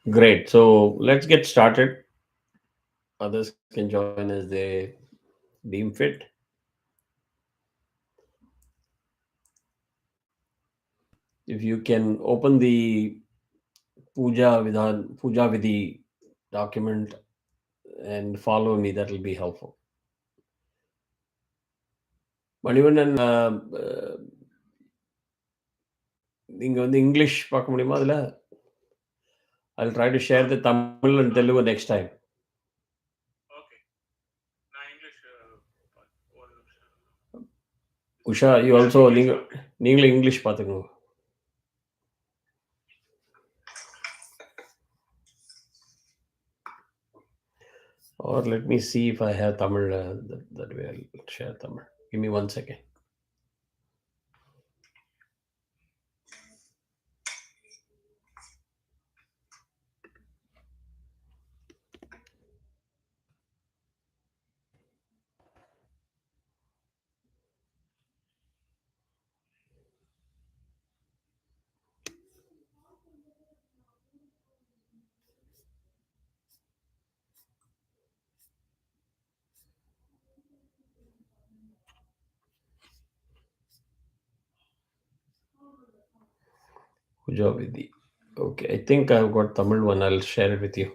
Great. So let's get started. Others can join as they deem fit. If you can open the Puja Vidhi document and follow me, that will be helpful. Manivannan நீங்க வந்து English பார்க்க முடியுமா அதில்? I'll try to share the Tamil and Telugu next time. Okay. நான் English ஒரு நிமிஷம். Usha, you also நீங்களும் English பார்த்துக்கோங்க. Or let me see if I have Tamil. That way I'll share Tamil. Give me 1 second. Puja Vidhi. Okay, I think I've got Tamil one. I'll share it with you.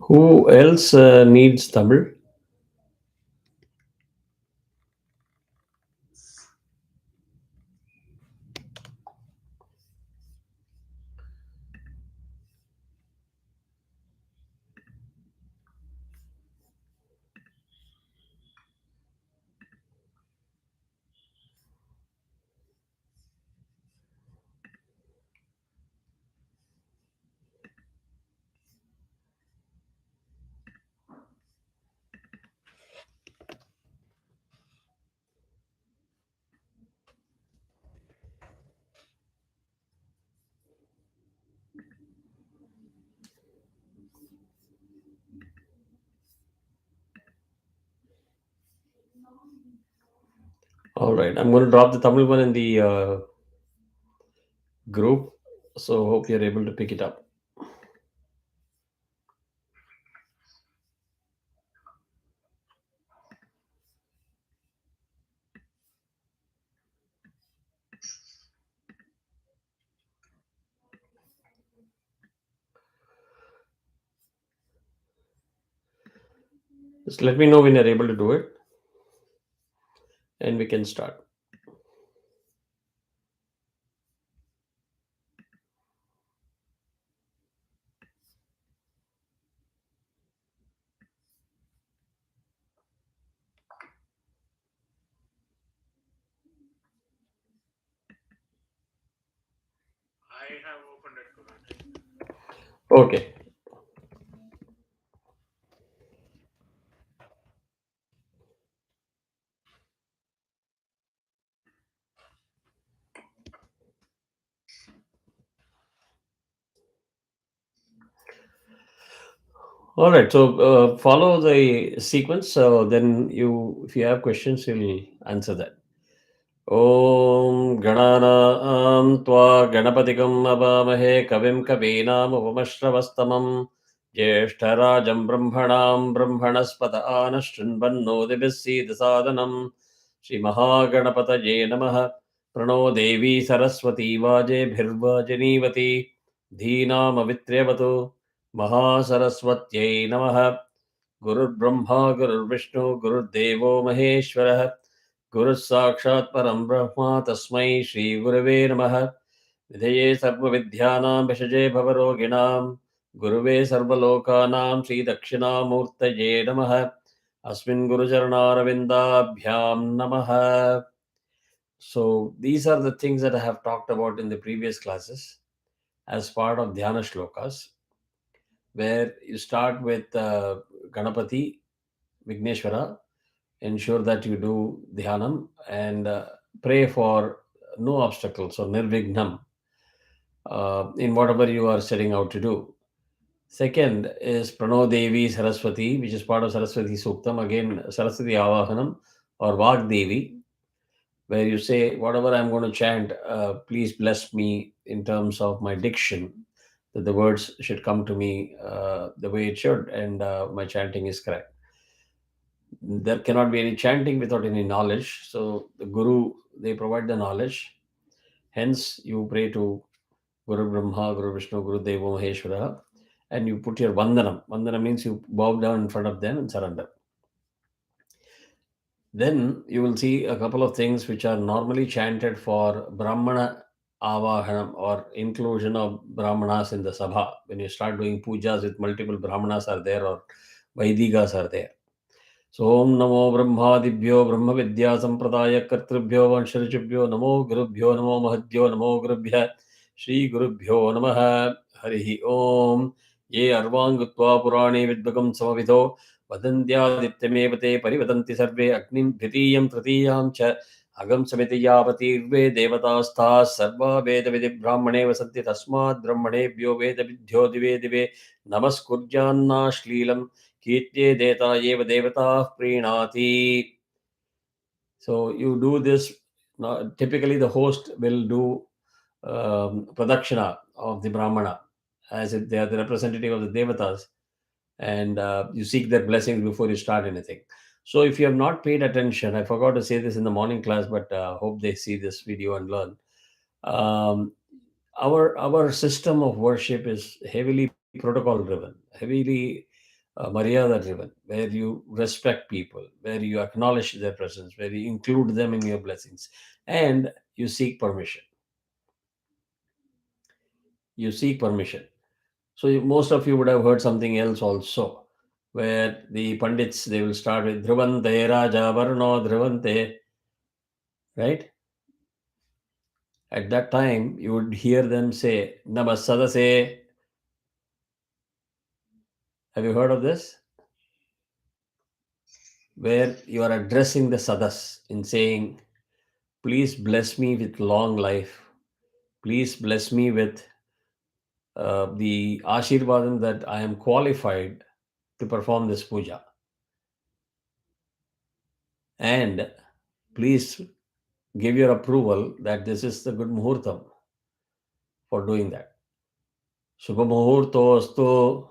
Who else needs Tamil? All right, I'm going to drop the Tamil one in the group. So hope you're able to pick it up. Just let me know when you're able to do it, and we can start. I have opened it, Kunal. Okay. All right. So follow the sequence. So then if you have questions, you'll answer that. Om Ganana Twa Ganapatikam Abamahe Kavim Kavinam Upamashravastamam Jeshtarajam Brahmanam Brahmanaspata Anashrinvanno Divisi Dasadanam Shri Mahaganapataye Namaha Prano Devi Saraswati Vaje Bhirvajanivati धीनामवित्र्यवतु महासरस्वत्यै नमः। गुरुर्ब्रह्मा गुरुर्विष्णु गुरुर्देवो महेश्वरः गुरुः साक्षात् परं ब्रह्म तस्मै श्रीगुरवे नमः। विधये सर्वविद्यानां विषजे भवरोगिणां गुरुवे सर्वलोकानां श्रीदक्षिणामूर्तये नमः। अस्मिन् गुरुचरणारविन्दाभ्यां नमः. So these are the things that I have talked about in the previous classes as part of Dhyana Shlokas, where you start with Ganapati, Vigneshwara, ensure that you do Dhyanam and pray for no obstacles or Nirvignam in whatever you are setting out to do. Second is Prano Devi Saraswati, which is part of Saraswati Suktam, again Saraswati Avahanam or Vag Devi, where you say, whatever I'm going to chant, please bless me in terms of my diction, that the words should come to me the way it should, and my chanting is correct. There cannot be any chanting without any knowledge. So the Guru, they provide the knowledge. Hence, you pray to Guru Brahma, Guru Vishnu, Guru Deva Maheshwara, and you put your Vandanam. Vandana means you bow down in front of them and surrender. Then you will see a couple of things which are normally chanted for Brahmana Avahanam or inclusion of Brahmanas in the Sabha. When you start doing pujas with multiple Brahmanas are there or Vaidikas are there. So Om Namo Brahmadibhyo Brahma Vidya Sampradaya Kartribhyo Vansharichibhyo Namo Gurubhyo Namo Mahadhyo Namo Gurubhya Shri Gurubhyo Namaha Harihi Om Ye Arvangutva Purane Vidbhagam Samavidho वदन्त्यादित्यमेव ते परिवदन्ति सर्वे अग्निं द्वितीयं तृतीयां च अगं समिति यावतीर्वे देवतास्ताः सर्वा वेदविधिब्राह्मणे वसन्ति तस्मात् ब्रह्मणेभ्यो वेदविद्यो दिवे दिवे नमस्कुर्यान्नाश्लीलं कीर्त्ये देता एव देवताः प्रीणाति. So you do this. Typically the host will do pradakshina of the Brahmana as if they are the representative of the devatas, and you seek their blessings before you start anything. So if you have not paid attention, I forgot to say this in the morning class, but hope they see this video and learn. Um, our system of worship is heavily protocol driven, heavily maryada driven, where you respect people, where you acknowledge their presence, where you include them in your blessings, and you seek permission. You seek permission. So most of you would have heard something else also, where the Pandits, they will start with Dhruvante Raja Varno Dhruvante, right? At that time, you would hear them say, Namasadase. Have you heard of this? Where you are addressing the Sadas in saying, please bless me with long life. Please bless me with the Ashirvadam that I am qualified to perform this puja. And please give your approval that this is the good muhurtam for doing that. Shubha muhurto astu.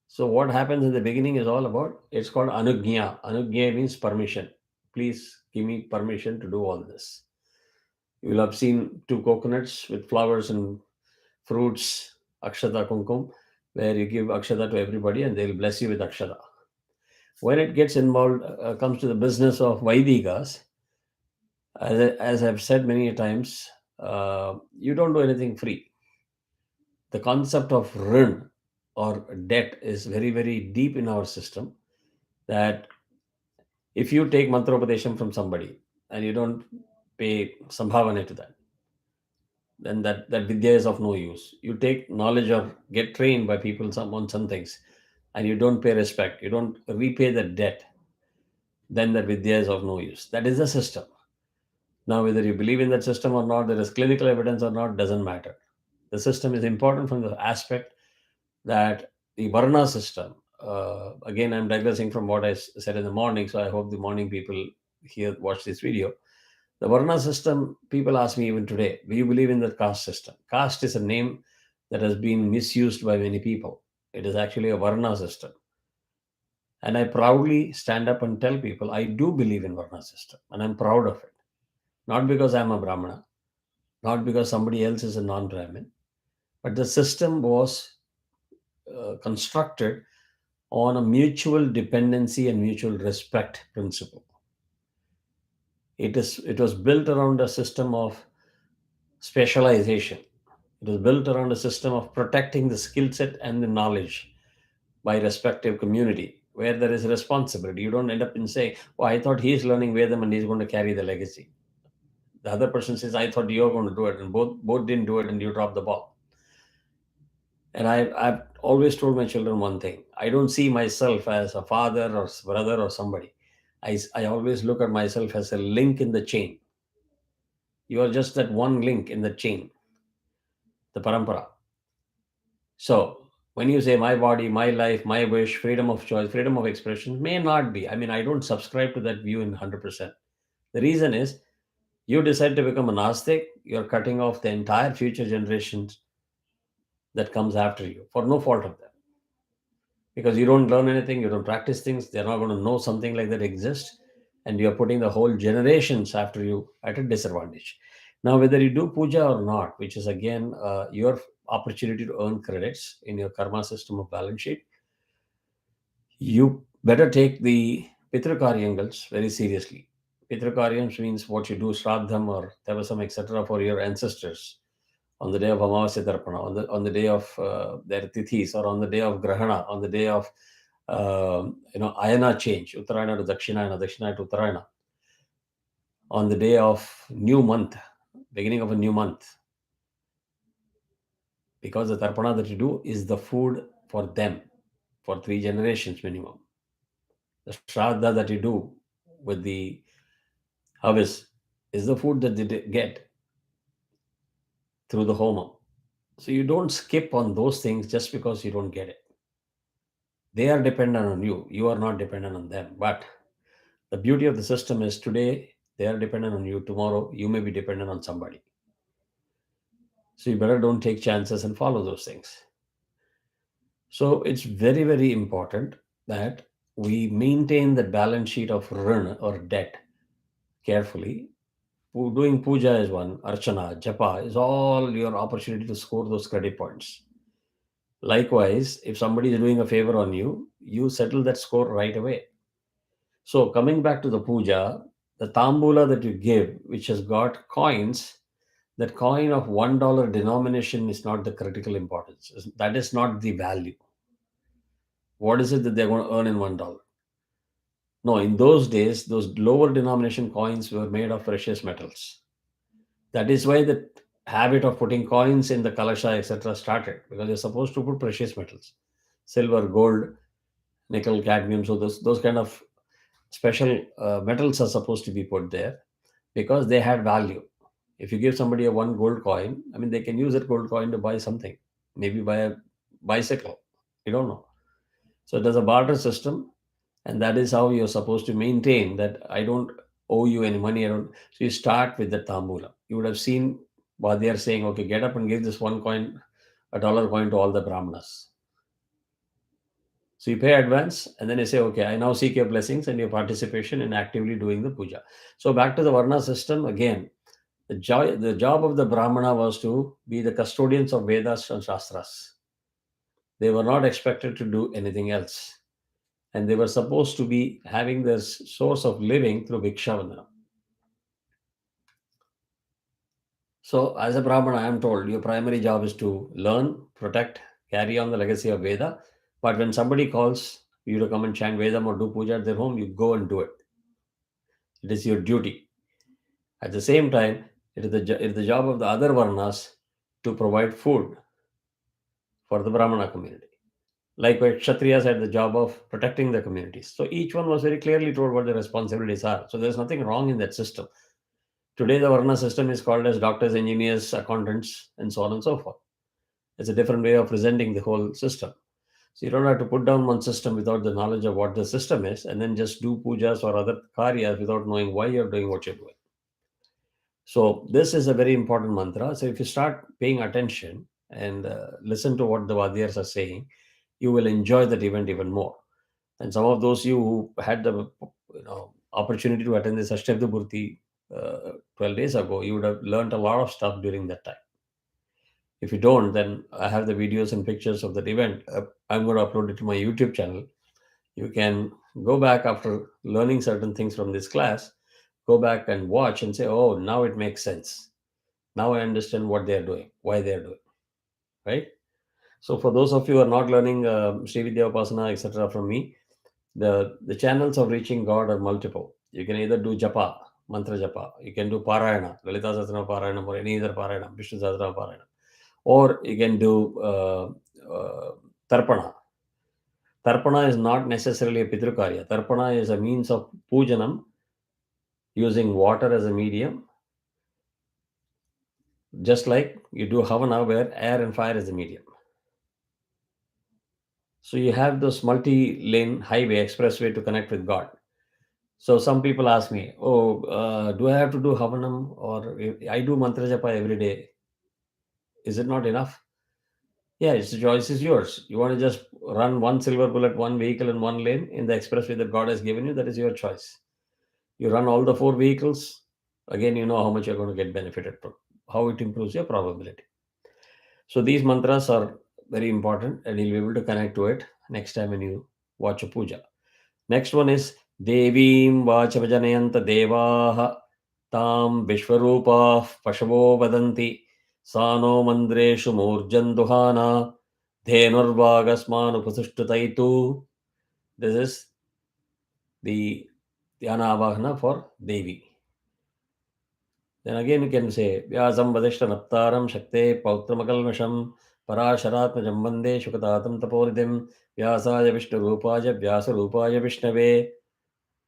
So what happens in the beginning is all about, it's called anugnya. Anugnya means permission. Please give me permission to do all this. You will have seen two coconuts with flowers and fruits, akshata kumkum, where you give akshata to everybody and they'll bless you with akshata. When it gets involved, comes to the business of Vaidikas, as I've said many times, you don't do anything free. The concept of rin or debt is very, very deep in our system, that if you take mantropadesham from somebody and you don't pay sambhavana to that, then that vidya is of no use. You take knowledge or get trained by people on some things and you don't pay respect, you don't repay the debt, then that vidya is of no use. That is the system. Now, whether you believe in that system or not, there is clinical evidence or not, doesn't matter. The system is important from the aspect that the Varna system, again, I'm digressing from what I said in the morning, so I hope the morning people here watch this video. The Varna system, people ask me even today, do you believe in the caste system? Caste is a name that has been misused by many people. It is actually a Varna system. And I proudly stand up and tell people, I do believe in Varna system, and I'm proud of it. Not because I'm a Brahmana, not because somebody else is a non-Brahmin, but the system was constructed on a mutual dependency and mutual respect principle. It was built around a system of specialization. It was built around a system of protecting the skill set and the knowledge by respective community where there is responsibility. You don't end up in saying, oh, I thought he's learning Vedam and he's going to carry the legacy. The other person says, I thought you're going to do it, and both didn't do it, and you dropped the ball. And I've always told my children one thing: I don't see myself as a father or brother or somebody. I always look at myself as a link in the chain. You are just that one link in the chain, the parampara. So when you say my body, my life, my wish, freedom of choice, freedom of expression, may not be. I mean, I don't subscribe to that view in 100%. The reason is you decide to become a Nastic, you're cutting off the entire future generations that comes after you for no fault of them. Because you don't learn anything, you don't practice things, they're not going to know something like that exists, and you're putting the whole generations after you at a disadvantage. Now, whether you do puja or not, which is again your opportunity to earn credits in your karma system of balance sheet, you better take the Pitrakaryangals very seriously. Pitrakaryams means what you do, Shraddham or Tevasam, etc., for your ancestors on the day of Amavasya Darpana, on the day of their Tithis, or on the day of Grahana, on the day of Ayana change, Uttarayana to Dakshinayana, Dakshinayana to Uttarayana, on the day of new month, beginning of a new month, because the Tarpana that you do is the food for them for 3 generations minimum. The Shraddha that you do with the harvest is the food that they get through the Homa. So you don't skip on those things just because you don't get it. They are dependent on you. You are not dependent on them. But the beauty of the system is today they are dependent on you. Tomorrow you may be dependent on somebody. So you better don't take chances and follow those things. So it's very, very important that we maintain the balance sheet of run or debt carefully. Doing puja is one, archana, japa is all your opportunity to score those credit points. Likewise, if somebody is doing a favor on you, you settle that score right away. So coming back to the puja, the tambula that you give, which has got coins, that coin of $1 denomination is not the critical importance. That is not the value. What is it that they're going to earn in $1? No, in those days, those lower denomination coins were made of precious metals. That is why the habit of putting coins in the kalasha, etc., started, because you're supposed to put precious metals, silver, gold, nickel, cadmium. So those kind of special metals are supposed to be put there because they had value. If you give somebody a one gold coin, I mean, they can use that gold coin to buy something, maybe buy a bicycle. You don't know. So there's a barter system, and that is how you're supposed to maintain that. I don't owe you any money. I don't. So you start with the tambula. You would have seen what they are saying. Okay, get up and give this one coin, a dollar coin to all the brahmanas. So you pay advance, and then you say, okay, I now seek your blessings and your participation in actively doing the puja. So back to the varna system again. The job of the brahmana was to be the custodians of Vedas and Shastras. They were not expected to do anything else. And they were supposed to be having their source of living through Bhikshavana. So, as a Brahmana, I am told your primary job is to learn, protect, carry on the legacy of Veda. But when somebody calls you to come and chant Vedam or do puja at their home, you go and do it. It is your duty. At the same time, it is the job of the other Varnas to provide food for the Brahmana community. Likewise, Kshatriyas had the job of protecting the communities. So each one was very clearly told what their responsibilities are. So there's nothing wrong in that system. Today, the Varna system is called as doctors, engineers, accountants, and so on and so forth. It's a different way of presenting the whole system. So you don't have to put down one system without the knowledge of what the system is and then just do pujas or other karyas without knowing why you're doing what you're doing. So this is a very important mantra. So if you start paying attention and listen to what the Vadiyars are saying, you will enjoy that event even more. And some of those you who had the opportunity to attend the Sashtavda Burti 12 days ago, you would have learned a lot of stuff during that time. If you don't, then I have the videos and pictures of that event. I'm going to upload it to my YouTube channel. You can go back after learning certain things from this class, go back and watch and say, oh, now it makes sense. Now I understand what they are doing, why they are doing, right? So for those of you who are not learning Sri Vidya Upasana, etc. from me, the channels of reaching God are multiple. You can either do japa, mantra japa. You can do parayana, Lalita Sahasranama Parayana, or any other parayana, Vishnu Sahasranama Parayana. Or you can do tarpana. Tarpana is not necessarily a pitrukarya. Tarpana is a means of pujanam using water as a medium, just like you do havana where air and fire is the medium. So you have this multi-lane highway, expressway to connect with God. So some people ask me, "Oh, do I have to do havanam or I do mantra japa every day? Is it not enough?" Yeah, it's the choice is yours. You want to just run one silver bullet, one vehicle in one lane in the expressway that God has given you. That is your choice. You run all the four vehicles. Again, you know how much you're going to get benefited from. How it improves your probability. So these mantras are very important, and you'll be able to connect to it next time when you watch a puja. Next one is Devim Vachavajanayanta Devaha Tam Vishwarupah Pashavo Vadanti Sano Mandreshu Murjanduhana Dhenurvagasman Upasushtataitu. This is the Dhyana Avahana for Devi. Then again you can say Vyasam Vadishta Naptaram Shakte Pautramakalmasham Parasharatmajam Vande Shukatatam Taporidim Vyasaya Vishnu Rupaja Vyasa Rupaya Vishnave.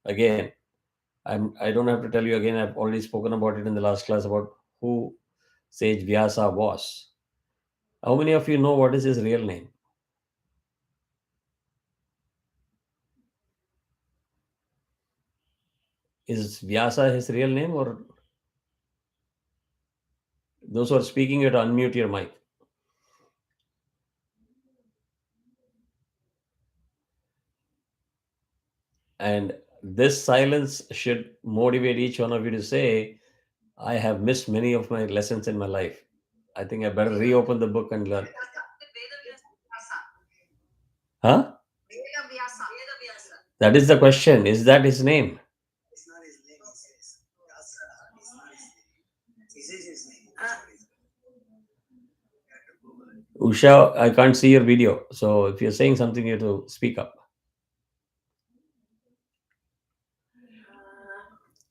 Again, I don't have to tell you again. I've already spoken about it in the last class about who Sage Vyasa was. How many of you know what is his real name? Is Vyasa his real name, or those who are speaking, you have to unmute your mic? And this silence should motivate each one of you to say, I have missed many of my lessons in my life. I think I better reopen the book and learn. Huh? That is the question. Is that his name? Usha, I can't see your video. So if you're saying something, you have to speak up.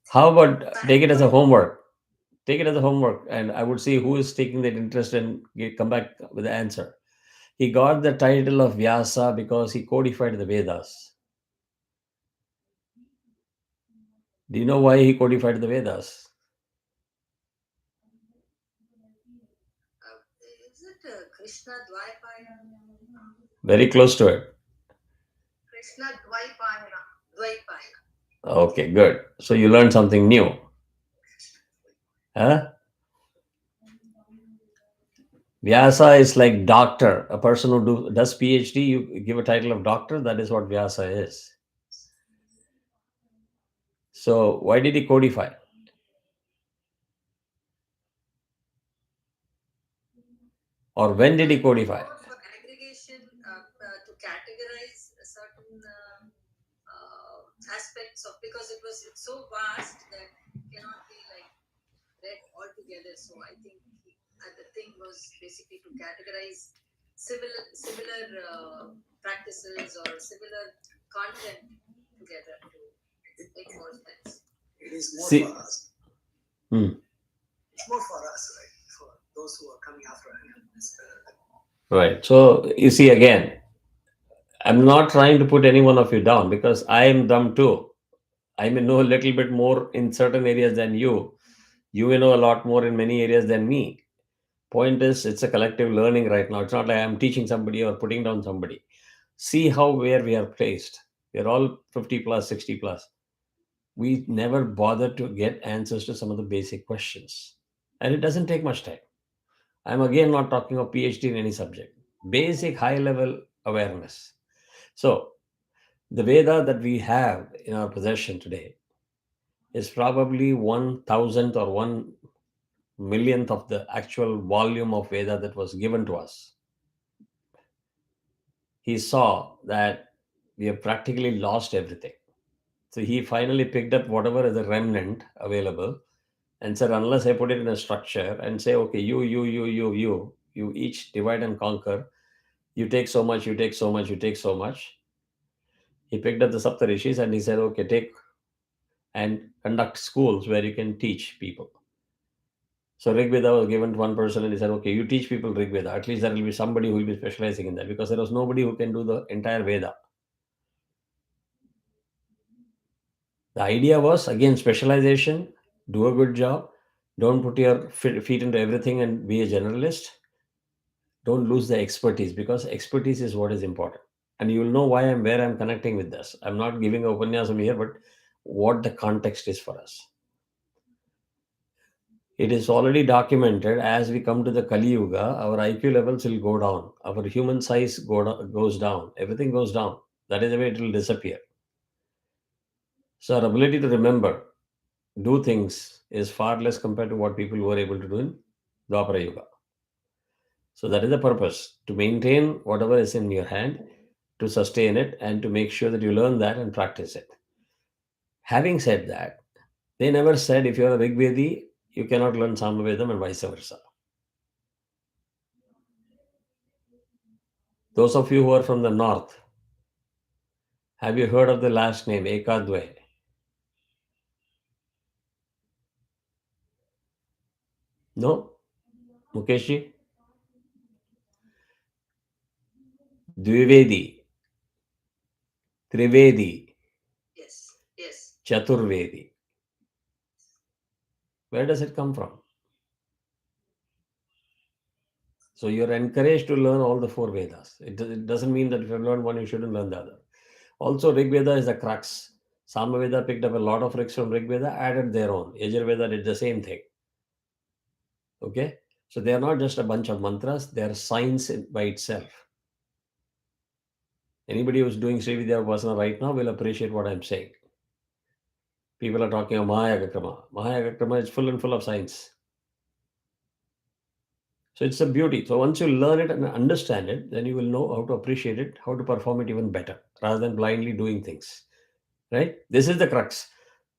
How about take it as a homework? Take it as a homework, and I would see who is taking that interest and come back with the answer. He got the title of Vyasa because he codified the Vedas. Do you know why he codified the Vedas? Very close to it. Okay, good. So you learned something new. Huh? Vyasa is like doctor. A person who does PhD, you give a title of doctor. That is what Vyasa is. So why did he codify? Or when did he codify? See, right. So you see again, I'm not trying to put any one of you down because I am dumb too. I may know a little bit more in certain areas than you. You may know a lot more in many areas than me. Point is, it's a collective learning right now. It's not like I'm teaching somebody or putting down somebody. See how where we are placed. We're all 50 plus, 60 plus. We never bother to get answers to some of the basic questions. And it doesn't take much time. I'm again not talking of PhD in any subject. Basic high level awareness. So the Veda that we have in our possession today is probably 1,000th or 1 millionth of the actual volume of Veda that was given to us, he saw that we have practically lost everything. So he finally picked up whatever is the remnant available and said, unless I put it in a structure and say, okay, you each divide and conquer, you take so much, you take so much, you take so much. He picked up the Saptarishis and he said, okay, take and conduct schools where you can teach people. So Rig Veda was given to one person and he said, okay, you teach people Rig Veda. At least there will be somebody who will be specializing in that, because there was nobody who can do the entire Veda. The idea was, again, specialization, do a good job, don't put your feet into everything and be a generalist. Don't lose the expertise, because expertise is what is important. And you will know why I'm where I'm connecting with this. I'm not giving a upanyasam here, but what the context is for us. It is already documented as we come to the Kali Yuga, our IQ levels will go down, our human size goes down, everything goes down. That is the way it will disappear. So our ability to remember, do things is far less compared to what people were able to do in Dwapara Yuga. So that is the purpose, to maintain whatever is in your hand, to sustain it, and to make sure that you learn that and practice it. Having said that, they never said if you're a Rigvedi, you cannot learn Samavedam and vice versa. Those of you who are from the north, have you heard of the last name, Ekadwe? No? Mukeshi? Dvivedi, Trivedi, Chaturvedi. Where does it come from? So you're encouraged to learn all the four Vedas. It doesn't mean that if you learn one, you shouldn't learn the other. Also, Rig Veda is the crux. Samaveda picked up a lot of rigs from Rig Veda, added their own. Yajurveda did the same thing. Okay? So they are not just a bunch of mantras, they are science by itself. Anybody who's doing Srividya Upasana right now will appreciate what I'm saying. People are talking about Mahayagakrama. Mahayagakrama is full and full of science. So it's a beauty. So once you learn it and understand it, then you will know how to appreciate it, how to perform it even better, rather than blindly doing things. Right? This is the crux.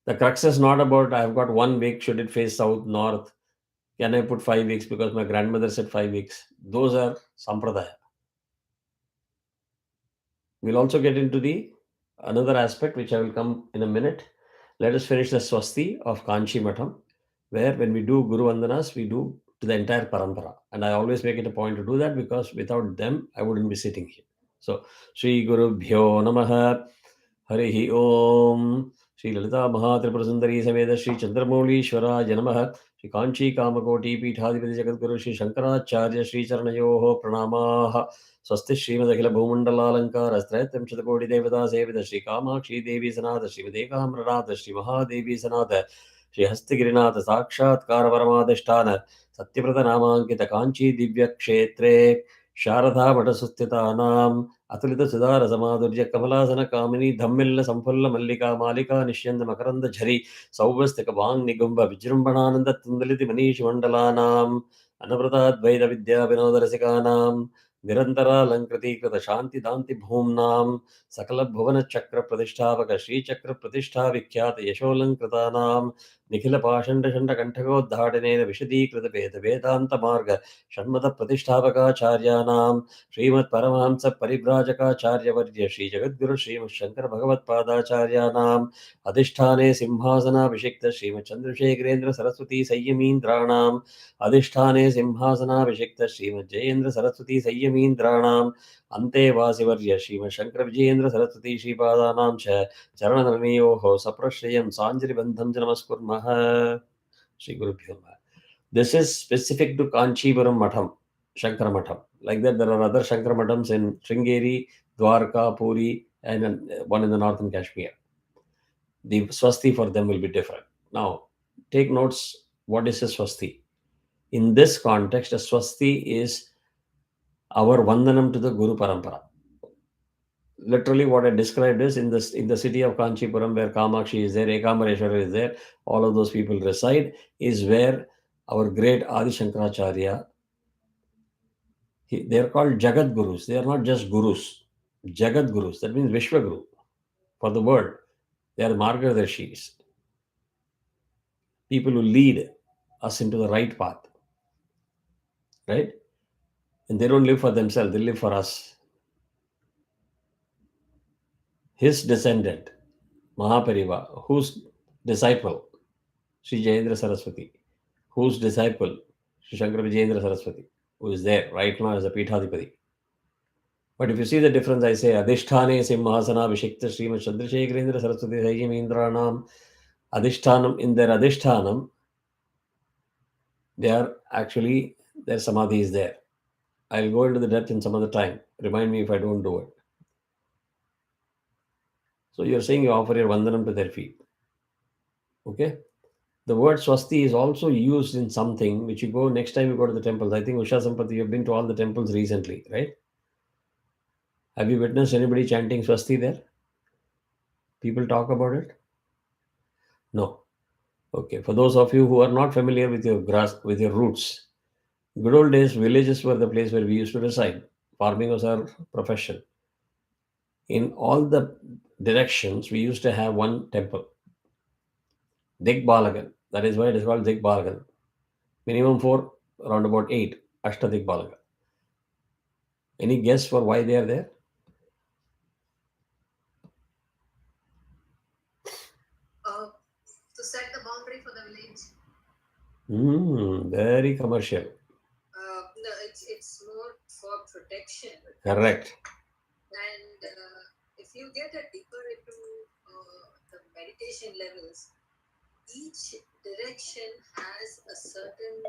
The crux is not about I've got 1 week, should it face south, north? Can I put 5 weeks because my grandmother said 5 weeks? Those are sampradaya. We'll also get into the another aspect which I will come in a minute. Let us finish the Swasti of Kanchi Matham, where when we do Guru Vandanas, we do to the entire parampara. And I always make it a point to do that, because without them, I wouldn't be sitting here. So, Sri Guru Bhyo Namaha, Harihi Om, Sri Lalita Mahatripurasundari Sameda Sri Chandramoulishwara Janamaha, Sri Kanchi Kamakoti Peethadipati Jagadguru Sri Shankaracharya Sri Charanayoho Pranamaha. स्वस्ति श्रीमदखिल भूमंडलालंकार त्रयत्रिं शतकोटि देवता सेवित श्री कामाक्षी देवी सनाथ श्रीमदेकाम्रनाथ श्री महादेवी सनाथ श्री हस्तगिरिनाथ साक्षात्कार परमाधिष्ठान सत्यव्रत नामांकित कांची दिव्य क्षेत्रे शारदा मठसुस्थितानाम् अतुलित सुधार समाधुर्य कमलासन कामिनी धम्मिल्ल संफुल्ल मल्लिका मालिका निष्यन्द मकरंद झरी सौवस्तिक वांग निगुंभ विजृंभणानंद तुंदलिति मनीष मंडलानाम् अनवरताद्वैत विद्या विनोद रसिकानाम् निरन्तरालङ्कृतीकृत शान्तिदान्ति भूम्नां सकलभुवनचक्रप्रतिष्ठापक श्रीचक्रप्रतिष्ठा विख्यात यशोऽलङ्कृतानां निखिलपाषण्डषण्डकण्ठकोद्धाटनेन विशदीकृतवेदवेदान्तमार्ग षण्मतप्रतिष्ठापकाचार्याणां श्रीमत्परमहंसपरिव्राजकाचार्यवर्य श्रीजगद्गुरु श्रीमच्छङ्करभगवत्पादाचार्याणाम् अधिष्ठाने सिंहासनाभिषिक्त श्रीमच्चन्द्रशेखरेन्द्र सरस्वती संयमीन्द्राणाम् अधिष्ठाने सिंहासनाभिषिक्त श्रीमज्जयेन्द्र सरस्वती संयमीन्द्राणाम् अन्तेवासिवर्य श्रीमच्छङ्करविजयेन्द्र सरस्वती श्रीपादानां च चरणधरणयोः सप्रश्रयं साञ्जलिबन्धं च नमस्कुर्मः. श्रीगुरुभ्यो नमः. This is specific to Kanchipuram Matham, Shankara Matham. Like that, there are other Shankara Mathams in Sringeri, Dwarka, Puri, and one in the northern Kashmir. The swasti for them will be different. Now, take notes. What is a swasti? In this context, a swasti is our vandanam to the Guru Parampara. Literally, what I described is in the city of Kanchipuram, where Kamakshi is there, Ekamareshwara is there, all of those people reside, is where Our great Adi Shankaracharya, they are called Jagat Gurus. They are not just Gurus. Jagat Gurus, that means Vishwa Guru for the world. They are Margadarshis, people who lead us into the right path, right? And they don't live for themselves, they live for us. His descendant, Mahapariva, whose disciple, Sri Jayendra Saraswati, whose disciple, Sri Shankara Vijayendra Saraswati, who is there right now as a Peethadipati. But if you see the difference, I say Adhishthane Simhasana Vishikta Srimad Chandrasekharendra Saraswati Saijimindranam Adhishtanam. In their Adhishtanam, they are actually, their Samadhi is there. I'll go into the depth in some other time. Remind me if I don't do it. So you're saying you offer your Vandanam to their feet. Okay? The word Swasti is also used in something which you go next time you go to the temples. I think Usha Sampati, you've been to all the temples recently, right? Have you witnessed anybody chanting Swasti there? People talk about it? No. Okay. For those of you who are not familiar with your with your roots, good old days, villages were the place where we used to reside. Farming was our profession. In all the directions, we used to have one temple, Digbalagan. That is why it is called Digbalagan. Minimum four, around about eight, Ashta Digbalagan. Any guess for why they are there? To set the boundary for the village. Very commercial. No, it's more for protection. Correct. And if you get a deeper into the meditation levels, each direction has a certain,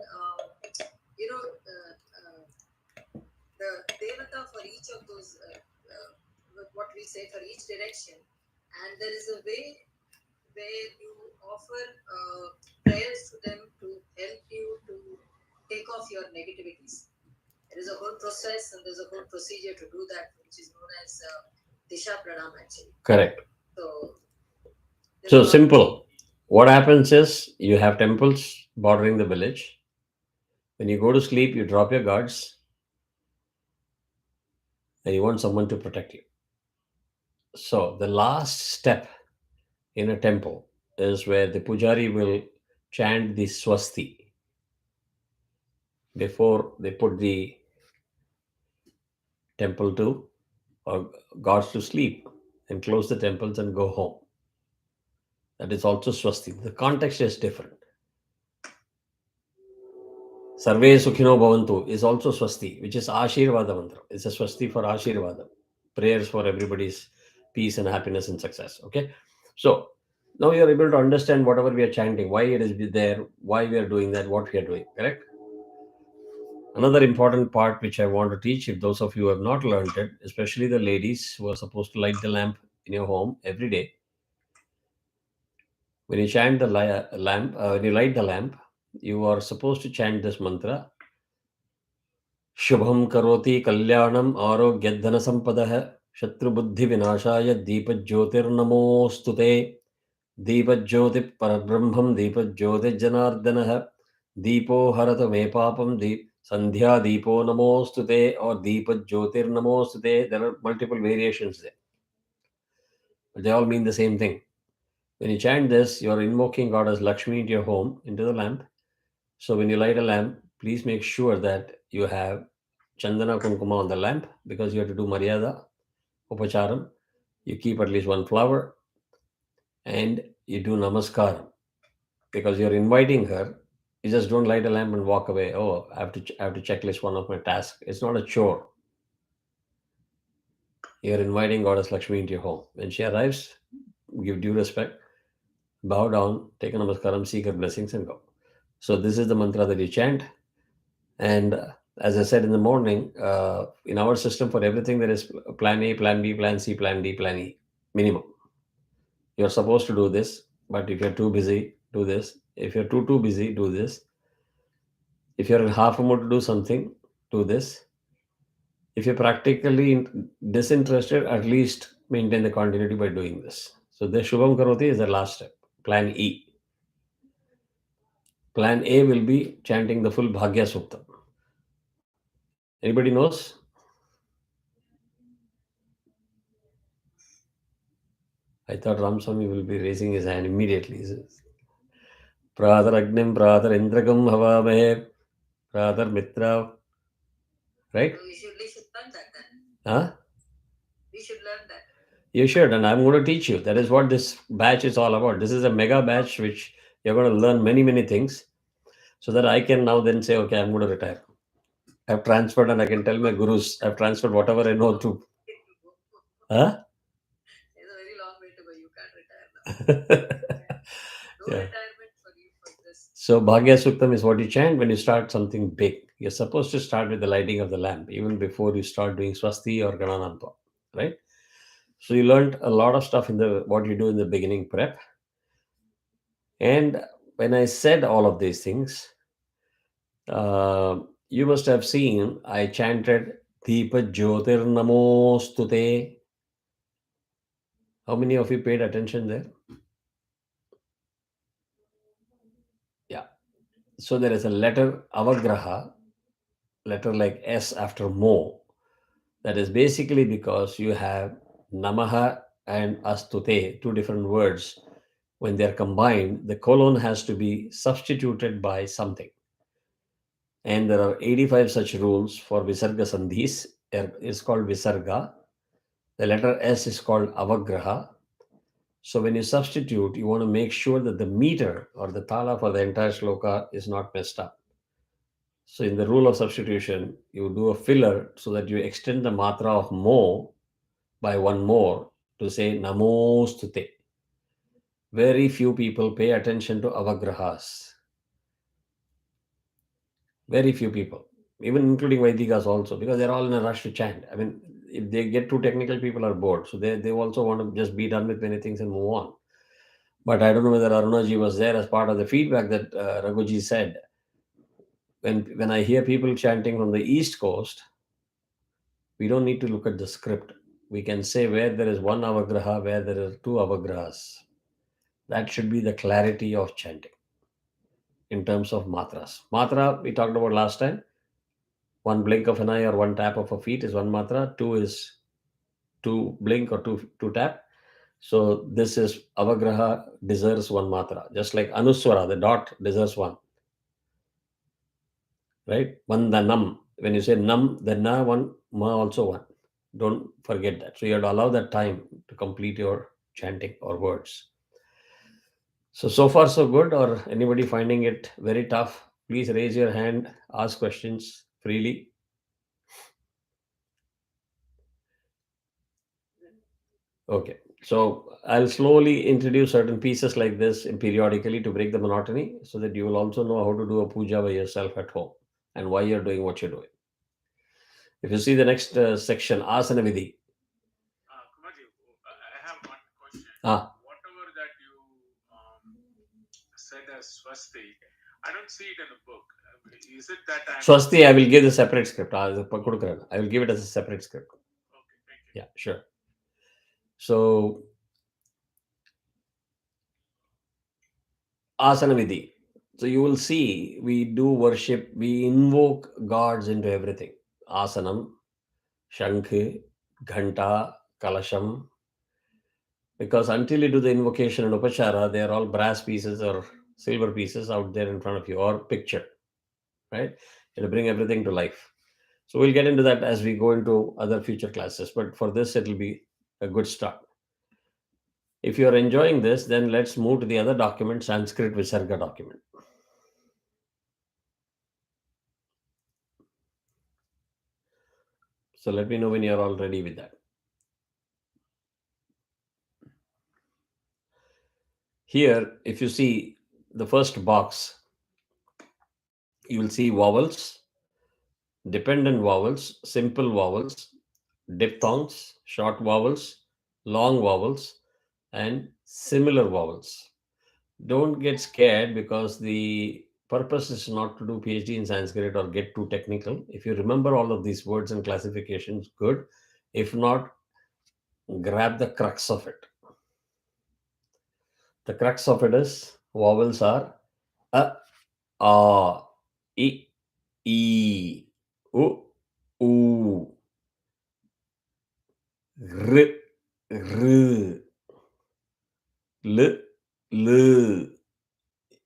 the devata for each of those, what we say for each direction. And there is a way where you offer prayers to them to help you to take off your negativities. There is a whole process and there's a whole procedure to do that, which is known as Disha Pranam actually. Correct. So simple. What happens is you have temples bordering the village. When you go to sleep, you drop your guards and you want someone to protect you. So the last step in a temple is where the pujari will chant the swasti before they put the temple to or gods to sleep and close the temples and go home. That is also swasti. The context is different. Sarve Sukhino Bhavantu is also swasti, which is Ashirvada mantra. It's a swasti for Ashirvada. Prayers for everybody's peace and happiness and success. Okay. So now you are able to understand whatever we are chanting, why it is there, why we are doing that, what we are doing. Correct? Another important part which I want to teach, if those of you who have not learned it, especially the ladies who are supposed to light the lamp in your home every day, when you chant the lamp, when you light the lamp, you are supposed to chant this mantra. शुभं करोति कल्याणम् आरोग्यधनसम्पदः शत्रुबुद्धिविनाशाय दीपज्योतिर्नमोऽस्तु ते दीपज्योतिः दीपज्योतिर्जनार्दनः दीपो हरत मे पापं सन्ध्यादीपो नमोऽस्तु ते or दीपज्योतिर्नमोऽस्तु ते. There are multiple variations there, but they all mean the same thing. When you chant this, you are invoking Goddess Lakshmi into your home, into the lamp. So when you light a lamp, please make sure that you have Chandana Kunkuma on the lamp because you have to do Maryada, Upacharam. You keep at least one flower and you do Namaskaram because you're inviting her. You just don't light a lamp and walk away. Oh, I have to checklist one of my tasks. It's not a chore. You're inviting Goddess Lakshmi into your home. When she arrives, give due respect, bow down, take a Namaskaram, seek her blessings, and go. So this is the mantra that you chant. And as I said in the morning, in our system, for everything, there is plan A, plan B, plan C, plan D, plan E, minimum. You're supposed to do this, but if you're too busy, do this. If you're too busy, do this. If you're in half a mood to do something, do this. If you're practically disinterested, at least maintain the continuity by doing this. So the Shubham Karoti is the last step, plan E. Plan A will be chanting the full Bhagya Sukta. Anybody knows? I thought Ramswamy will be raising his hand immediately. He says, Pradar Agnim, Pradar Indragam Havamahe, Pradar Mitra, right? We should learn that then. Huh? We should learn that. You should, and I'm going to teach you. That is what this batch is all about. This is a mega batch which you're going to learn many, many things so that I can now then say, okay, I'm going to retire. I've transferred and I can tell my gurus, I've transferred whatever I know to. Huh? There's a very long way to go. You can't retire now. No Yeah. retirement for you for this. So Bhagya Suktam is what you chant when you start something big. You're supposed to start with the lighting of the lamp, even before you start doing Swasti or Ganananta, right? So you learned a lot of stuff in the what you do in the beginning prep. And when I said all of these things, you must have seen I chanted Deepa Jyotir Namostute. How many of you paid attention there? Yeah. So there is a letter Avagraha, letter like S after Mo. That is basically because you have Namaha and Astute, two different words. When they're combined, the colon has to be substituted by something. And there are 85 such rules for Visarga Sandhis. It's called Visarga. The letter S is called Avagraha. So when you substitute, you want to make sure that the meter or the tala for the entire shloka is not messed up. So in the rule of substitution, you do a filler so that you extend the matra of mo by one more to say namostute. Very few people pay attention to avagrahas. Very few people, even including Vaidikas also, because they're all in a rush to chant. I mean, if they get too technical, people are bored. So they also want to just be done with many things and move on. But I don't know whether Arunaji was there as part of the feedback that Raghuji said. When I hear people chanting from the East Coast, we don't need to look at the script. We can say where there is one avagraha, where there are two avagrahas. That should be the clarity of chanting in terms of matras. Matra, we talked about last time. One blink of an eye or one tap of a feet is one matra. Two is two blink or two tap. So this is avagraha deserves one matra. Just like anuswara, the dot deserves one. Right? One the nam. When you say nam, the na one, ma also one. Don't forget that. So you have to allow that time to complete your chanting or words. So far so good, or anybody finding it very tough, please raise your hand, ask questions freely. Okay. So I'll slowly introduce certain pieces like this periodically to break the monotony so that you will also know how to do a puja by yourself at home and why you're doing what you're doing. If you see the next section, Asana Vidhi. Kumaji, I have one question. Ah. Whatever that you said as Swasti, I don't see it in the book. Is it that I'm... Swasti, I will give the separate script. I will give it as a separate script. Okay, thank you. Yeah, sure. So, Asana Vidhi. So you will see we do worship, we invoke gods into everything. Asanam, Shankh, Ghanta, Kalasham. Because until you do the invocation and Upachara, they are all brass pieces or silver pieces out there in front of you or picture. Right? It'll bring everything to life. So we'll get into that as we go into other future classes. But for this, it'll be a good start. If you're enjoying this, then let's move to the other document, Sanskrit Visarga document. So let me know when you're all ready with that. Here, if you see the first box, you will see vowels, dependent vowels, simple vowels, diphthongs, short vowels, long vowels, and similar vowels. Don't get scared because the purpose is not to do PhD in Sanskrit or get too technical. If you remember all of these words and classifications, good. If not, grab the crux of it. The crux of it is vowels are a, A, I, E, U, U, R, R, L, L,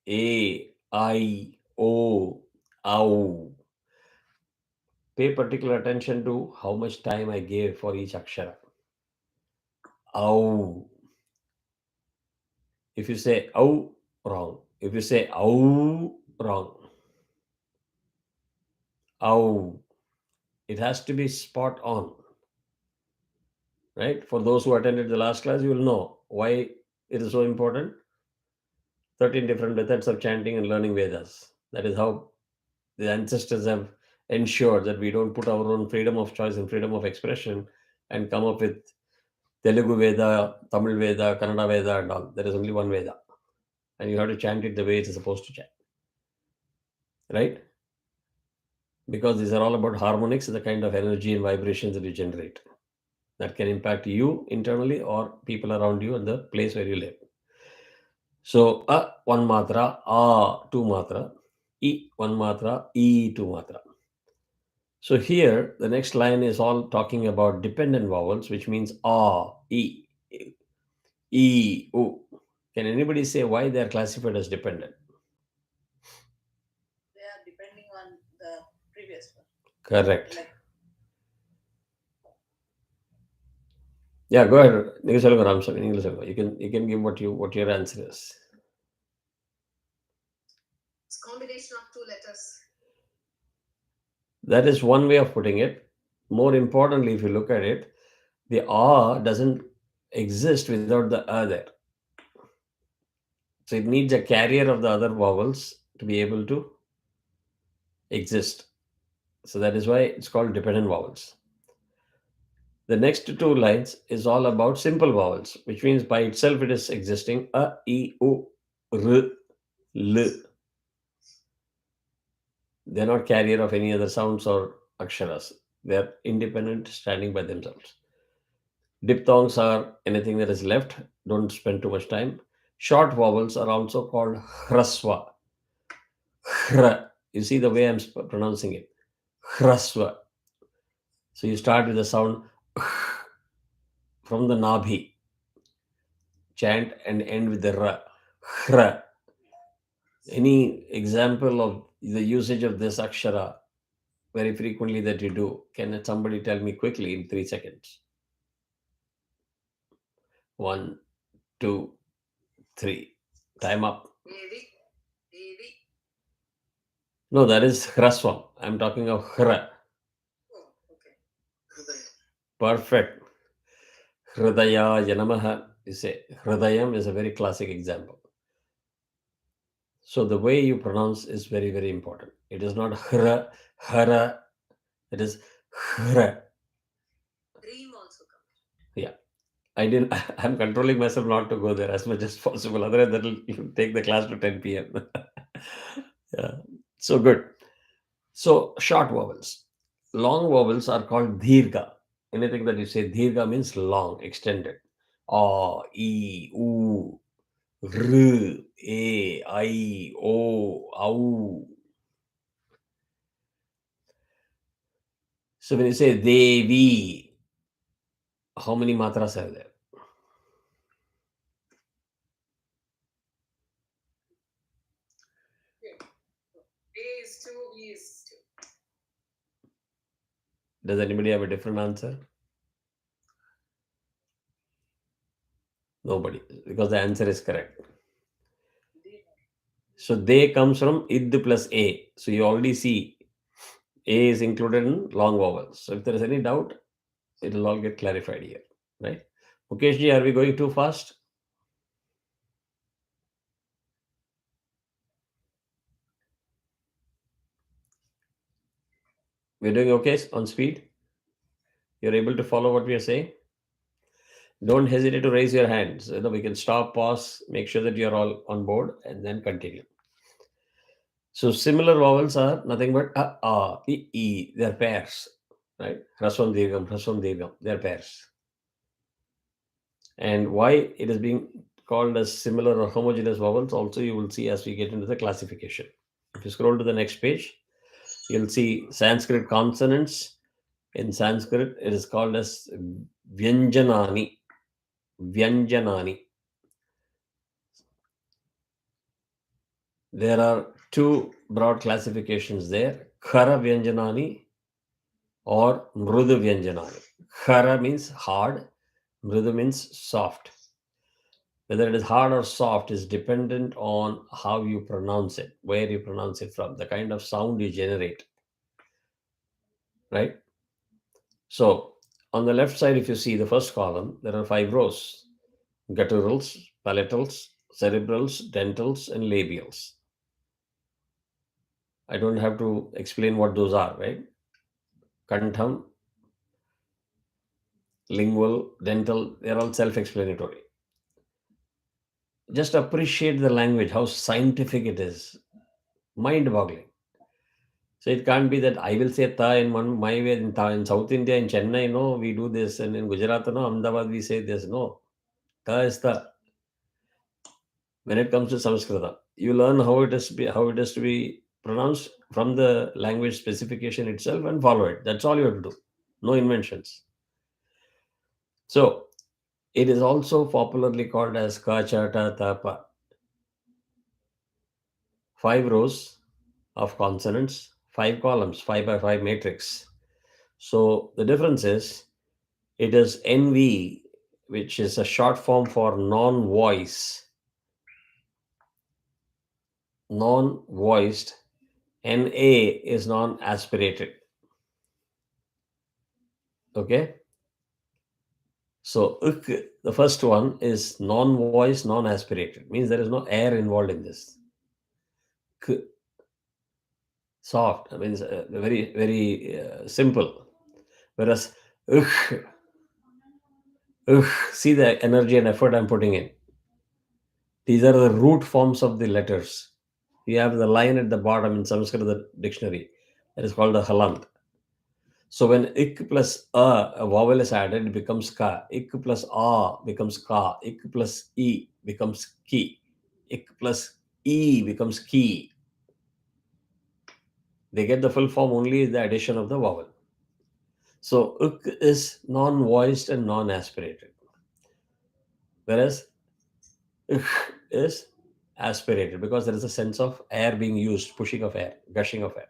A, I, O, OW. Pay particular attention to how much time I gave for each akshara. Ow. If you say ow, wrong. If you say ow, wrong. Ow. It has to be spot on. Right? For those who attended the last class, you will know why it is so important. 13 different methods of chanting and learning Vedas. That is how the ancestors have ensured that we don't put our own freedom of choice and freedom of expression and come up with Telugu Veda, Tamil Veda, Kannada Veda, and all. There is only one Veda. And you have to chant it the way it is supposed to chant. Right? Because these are all about harmonics, the kind of energy and vibrations that you generate that can impact you internally or people around you and the place where you live. So, one matra, two matra, I, one matra, E, two matra. So, here the next line is all talking about dependent vowels, which means E, E, U. Can anybody say why they are classified as dependent? They are depending on the previous one. Correct. Like Yeah, go ahead. நீங்க சொல்லுங்க, ராமசாமி, நீங்க சொல்லுங்க. You can give what your answer is. it's combination of two letters. That is one way of putting it. More importantly, if you look at it, the A doesn't exist without the A there. So it needs a carrier of the other vowels to be able to exist. So that is why it's called dependent vowels. The next two lines is all about simple vowels, which means by itself it is existing. A, I, U, R, L. They're not carrier of any other sounds or aksharas. They're independent, standing by themselves. Diphthongs are anything that is left. Don't spend too much time. Short vowels are also called hraswa. Hra. You see the way I'm pronouncing it. Hraswa. So you start with the sound from the nabhi. Chant and end with the ra. Hra. Any example of the usage of this akshara very frequently that you do? Can somebody tell me quickly in 3 seconds? 1, 2, 3. Time up. Devi, Devi. No, that is hraswam. I'm talking of hra. Oh, okay. Perfect. Hridaya Yanamaha. You say Hridayam is a very classic example. So the way you pronounce is very, very important. It is not hra, hara. It is hra. Dream also comes. Yeah. I didn't. I'm controlling myself not to go there as much as possible. Otherwise, that'll take the class to 10 p.m. Yeah. So good. So short vowels. Long vowels are called dheerga. Anything that you say dheerga means long, extended. A, E, U, R, A, I, O, Au. So when you say Devi, how many matras are there? A is two, E is two. Does anybody have a different answer? Nobody, because the answer is correct. So they comes from id plus a. So you already see a is included in long vowels. So if there is any doubt, it will all get clarified here, right? Mukeshji, are we going too fast? We're doing okay on speed? You're able to follow what we are saying? Don't hesitate to raise your hands. So that we can stop, pause, make sure that you're all on board, and then continue. So similar vowels are nothing but I. They're pairs, right? Hrasvam Devam, they're pairs. And why it is being called as similar or homogeneous vowels, also you will see as we get into the classification. If you scroll to the next page, you'll see Sanskrit consonants. In Sanskrit, it is called as Vyanjanani. Vyanjanani. There are two broad classifications there: Khara Vyanjanani or Mrudu Vyanjanani. Khara means hard, Mrudu means soft. Whether it is hard or soft is dependent on how you pronounce it, where you pronounce it from, the kind of sound you generate, right? So, on the left side, if you see the first column, there are 5 rows: gutturals, palatals, cerebrals, dentals, and labials. I don't have to explain what those are, right? Kantham, lingual, dental, they're all self explanatory. Just appreciate the language, how scientific it is, mind boggling. So it can't be that I will say ta in my way in South India, in Chennai, no, we do this, and in Gujarat, no, Ahmedabad, we say this. No, ta is ta. When it comes to Sanskrit, you learn how it is to be pronounced from the language specification itself and follow it. That's all you have to do. No inventions. So it is also popularly called as ka cha ta ta pa. 5 rows of consonants, 5 columns, 5 by 5 matrix. So the difference is it is NV, which is a short form for non-voice, non-voiced. NA is non-aspirated. Okay. So the first one is non-voiced, non-aspirated. Means there is no air involved in this. K, soft. I mean, very, very simple. Whereas see the energy and effort I'm putting in. These are the root forms of the letters. You have the line at the bottom in Sanskrit dictionary that is called the halant. So when ik plus a vowel is added, it becomes ka. Ik plus a becomes ka. Ik plus e becomes ki. Ik plus e becomes ki. They get the full form only the addition of the vowel. So ik is non-voiced and non-aspirated, whereas ich is aspirated because there is a sense of air being used, pushing of air, gushing of air.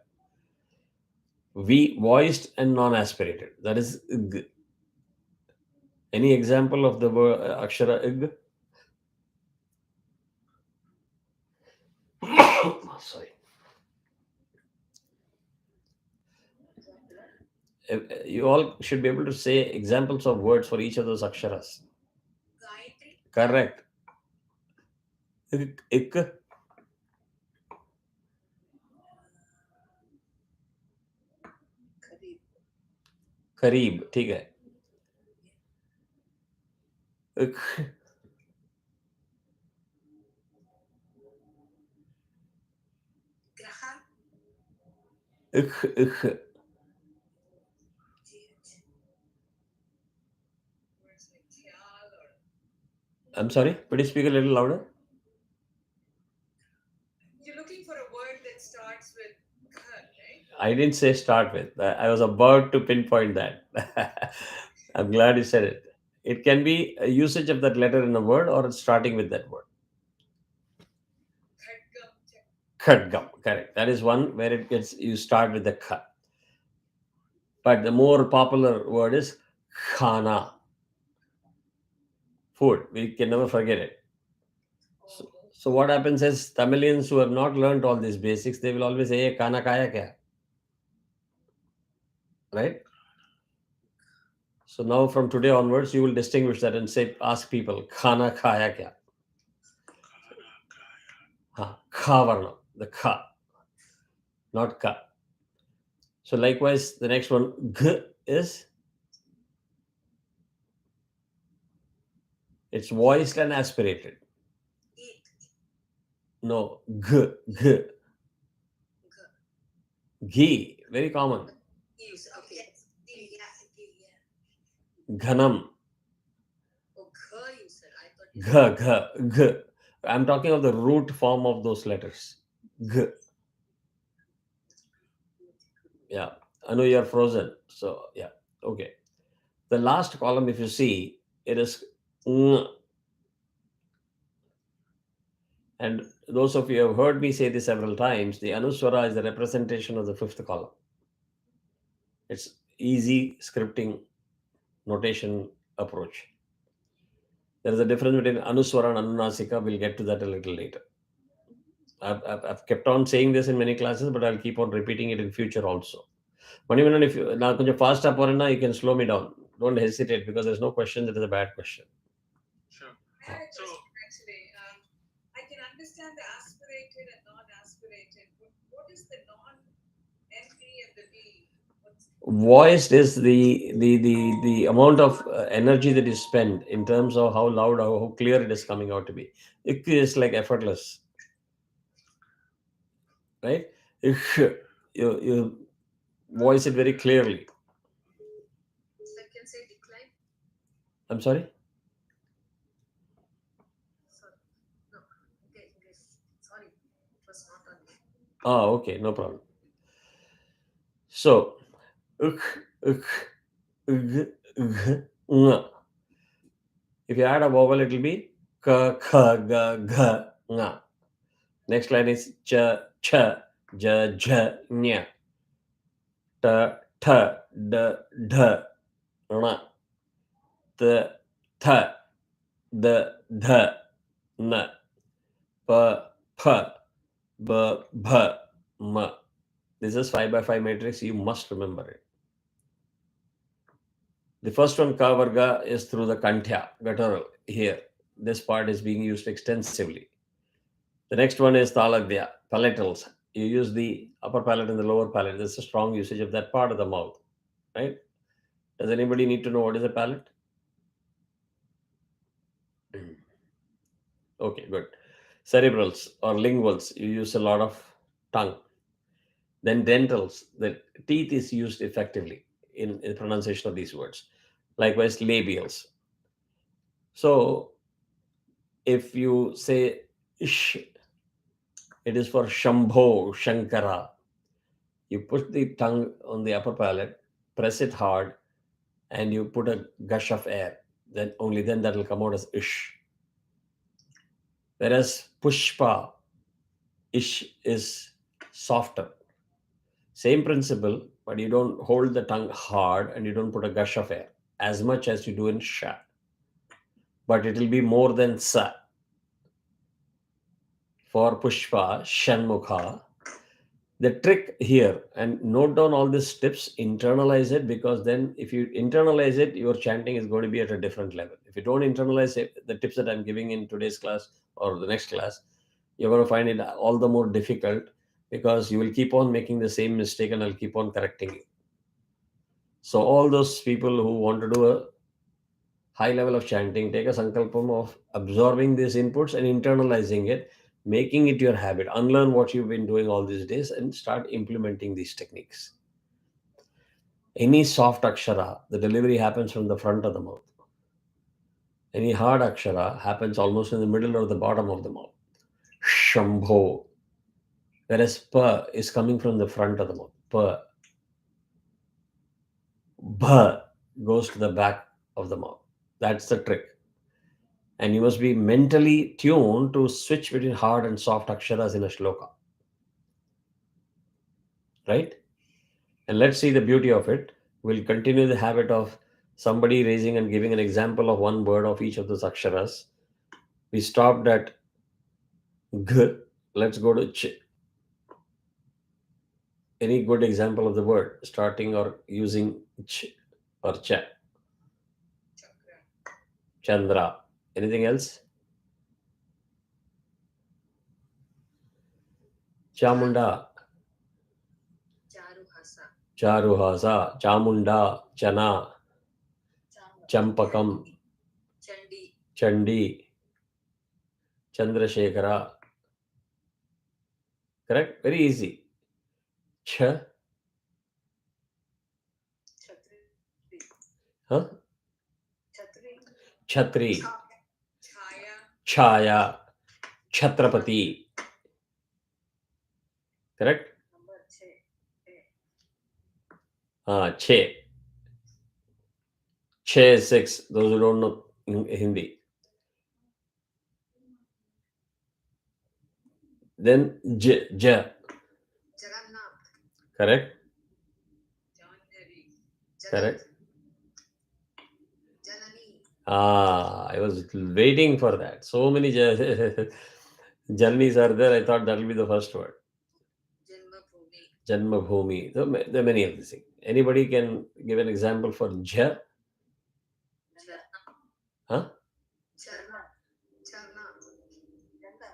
V voiced and non-aspirated. That is ig. Any example of the word akshara ig? Sorry. You all should be able to say examples of words for each of those aksharas. Gayatri. Correct. Ik. Kharib. करीब ठीक है ik, Graha. ik. Words like khyal or I'm sorry, could you speak a little louder? you're looking for a word that starts with khar, right? I didn't say start with. I was about to pinpoint that. I'm glad you said it. It can be a usage of that letter in a word or it's starting with that word. Khadgam. Khadgam, correct. That is one where it gets you start with the kha. But the more popular word is khana, food. We can never forget it. So what happens is Tamilians who have not learned all these basics, they will always say, "Hey, khana kaya kya?" Right? So now from today onwards, you will distinguish that and say, ask people, khana khaya kya? Ha, kha varna, the kha, not ka. So likewise, the next one, g is, it's voiced and aspirated. Eat. No, g, ghee, very common. Use. Okay. Yes. Ghanam, Oh, kha you said. I thought you said g. I'm talking of the root form of those letters. G. Yeah. Anu, you're frozen. So, yeah. Okay. The last column, if you see, it is ng. And those of you who have heard me say this several times, the Anuswara is the representation of the fifth column. It's easy scripting notation approach. There is a difference between Anuswara and Anunasika. We'll get to that a little later. I've kept on saying this in many classes, but I'll keep on repeating it in future also. But even if you now fast up or you can slow me down. Don't hesitate because there's no question that is a bad question. Sure. I had a So, question actually. I can understand the aspirated and non-aspirated, but what is the non-NP and the V? Voiced is the amount of energy that you spend in terms of how loud or how clear it is coming out to be. It is like effortless, right? You voice it very clearly. So I can say decline. I'm sorry. Sorry. No. Okay. English. Sorry. It was not on me. Okay, no problem. So, uk, uk, ug, ug, ng. If you add a vowel, it will be k, k, g, g, ng. Next line is ch, ch, j, j, nya. T, th, d, dh, ण, t, th, d, dh, n, p, ph, b, bh, m. This is 5 by 5 matrix. You must remember it. The first one, ka varga, is through the kanthya, guttural here. This part is being used extensively. The next one is talagya, palatals. You use the upper palate and the lower palate. There's a strong usage of that part of the mouth, right? Does anybody need to know what is a palate? Okay, good. Cerebrals or linguals, you use a lot of tongue. Then dentals, the teeth is used effectively in pronunciation of these words. Likewise, labials. So if you say ish, it is for Shambho, Shankara. You put the tongue on the upper palate, press it hard, and you put a gush of air. Then only then that will come out as ish. Whereas Pushpa, ish is softer. Same principle, but you don't hold the tongue hard and you don't put a gush of air as much as you do in sha. But it will be more than sa. For Pushpa, Shanmukha. The trick here, and note down all these tips, internalize it, because then if you internalize it, your chanting is going to be at a different level. If you don't internalize it, the tips that I'm giving in today's class or the next class, you're going to find it all the more difficult because you will keep on making the same mistake and I'll keep on correcting you. So all those people who want to do a high level of chanting, take a sankalpam of absorbing these inputs and internalizing it, making it your habit. Unlearn what you've been doing all these days and start implementing these techniques. Any soft akshara, the delivery happens from the front of the mouth. Any hard akshara happens almost in the middle or the bottom of the mouth. Shambho. Whereas pa is coming from the front of the mouth. Pa. Bha goes to the back of the mouth. That's the trick. And you must be mentally tuned to switch between hard and soft aksharas in a shloka. Right? And let's see the beauty of it. We'll continue the habit of somebody raising and giving an example of one word of each of those aksharas. We stopped at g. Let's go to ch. Any good example of the word starting or using ch or cha? Chakra. Chandra. Anything else? Chamunda. Charuhasa. Charuhasa. Chamunda. Chana. Champakam. Chandi. Chandi. Chandrasekhara. Correct? Very easy. Ch. Chatri. Huh? Chatri. Chhatri. Chaya. Chaya. Chhatrapati. Correct? Number 6. Che. Che is 6. Those who don't know Hindi. Then J. Jagannath, Correct? January, Correct. Janani, I was waiting for that. So many Jannis are there. I thought that will be the first word. Janmabhoomi, Janmabhoomi. There are many of these things. Anybody can give an example for Ja? Huh? Charna, Charna, Erna,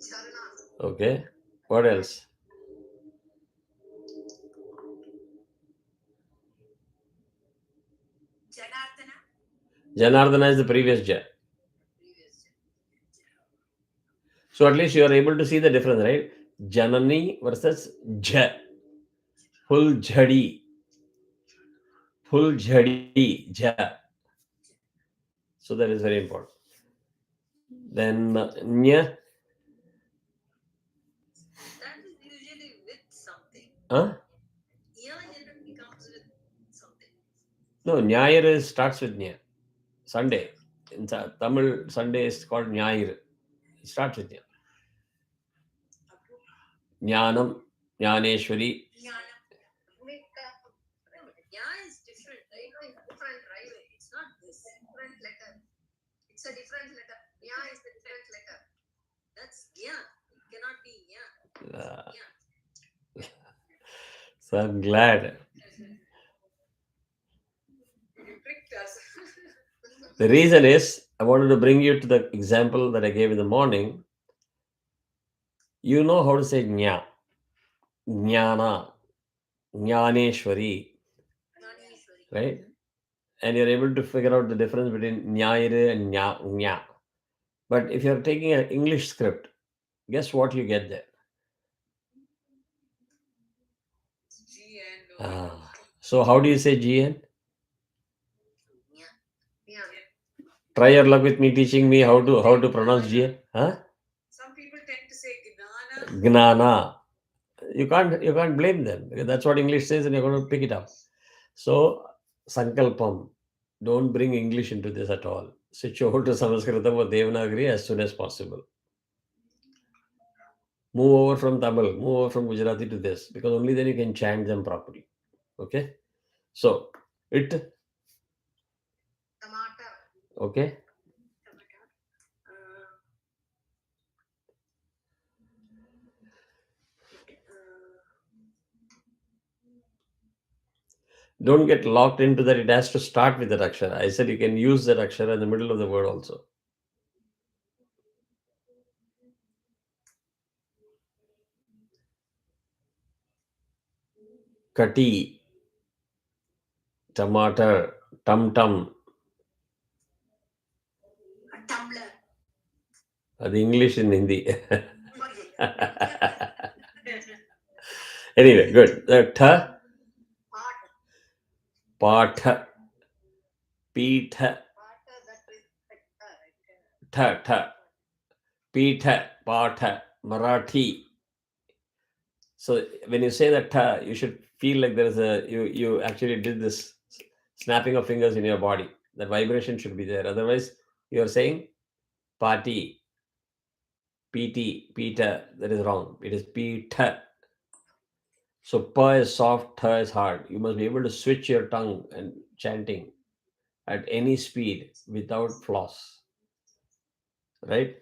Charna, Okay. What else? Janardana, Janardana is the previous Ja. previous So at least you are able to see the difference, right? Janani versus Ja. Full Jhadi. Full Jhadi. Ja. So that is very important. Then Nya. That is usually with something. Huh? Yeah, generally comes with something. No, Nyayir starts with Nya. Sunday. In Tamil, Sunday is called Nyayir. It starts with Nya. Jnanam, Jnaneshwari. Jnana. Ya is different, right? Different, right? It's not this different letter. It's a different letter. Ya is the different letter. That's Ya. It cannot be Ya. Ya. So I'm glad. You tricked us. The reason is I wanted to bring you to the example that I gave in the morning. You know how to say Nya, Jnana, Jnaneshwari, Jnaneshwari. right? And you're able to figure out the difference between Nyayire and Nya. But if you're taking an English script, guess what you get there? GN. So how do you say GN? Ya. Ya. Try your luck with me teaching me how to pronounce GN. Huh? Some people tend to say Gnana. Gnana. You can't blame them because that's what English says and you're going to pick it up. So Sankalpam. Don't bring English into this at all. Switch over to Sanskritam or Devanagari as soon as possible. Move over from Tamil, move over from Gujarati to this because only then you can chant them properly. Okay? So it. Tomato. Okay? Don't get locked into that. It has to start with that akshara. I said you can use that akshara in the middle of the word also. Kati, tomato, tum tum. Tumbler. The English in Hindi. Anyway, good. Tha, patha, pitha, tha, pitha, patha, Marathi. So when you say that tha, you should feel like there is you actually did this snapping of fingers in your body. That vibration should be there. Otherwise, you are saying party, PT, pita. That is wrong. It is pita. So pa is soft, tha is hard. You must be able to switch your tongue and chanting at any speed without floss. Right?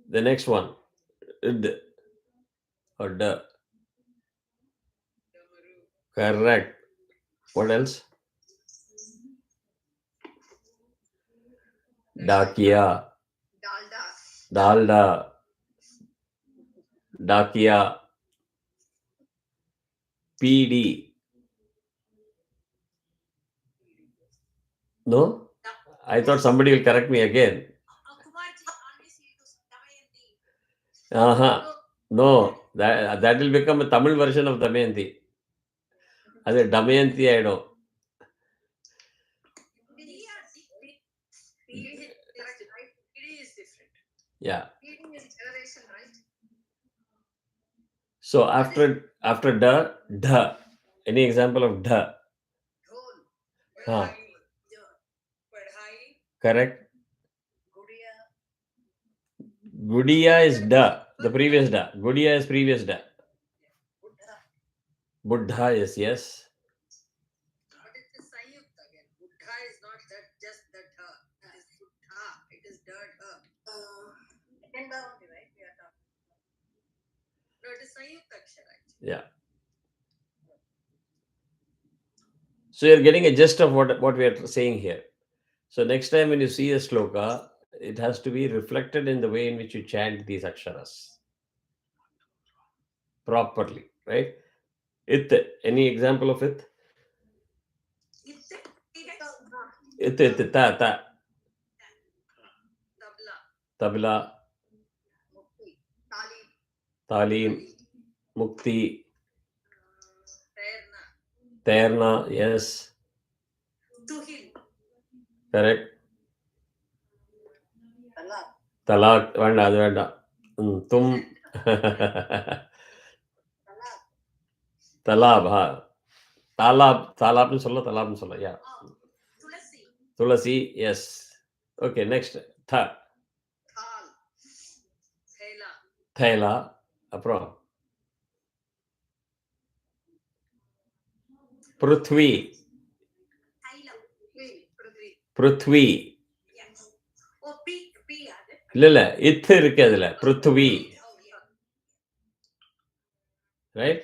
The next one, d or d. Correct. What else? Dakia, Dalda. dalda, dakia, PD. No? I thought somebody will correct me again. Kumarji always use Damayanti. Uh-huh. No, that will become a Tamil version of Damayanti. As a Damayanti, I know. PD is different. Yeah. PD is generation, right? So after da, dha. Any example of dha? Dhol. Huh. Padhai. Correct. Gudiya. Gudiya is da, the previous da. Gudiya is previous da. Buddha. Buddha is yes. But it is Sayukta again. Buddha is not that just that her. It is Buddha. It is dirt her. Second da only, right? We are talking. No, it is Sayukta Akshara actually. Yeah. So you're getting a gist of what we are saying here. So next time when you see a sloka, it has to be reflected in the way in which you chant these aksharas properly, right? It. Any example of it? It. Ta. Tabla. Tabla. Mukti. Talim. Talim. Mukti. Tairna. Tairna. Yes. Tuhil. Correct. Talak. Talak. Vanda. Adu vanda. Tum. Talak. Talab. Ha. Talabnu solla. Talabnu solla. Yeah. Tulasi. Tulasi. Yes. Okay. Next. Tha. Thal. Thela. Thaila. Apro. Prithvi. Thailam. Prithvi. Prithvi. Yes. Oh, P அது. இல்ல இத்து இருக்கு அதுல Prithvi. Right?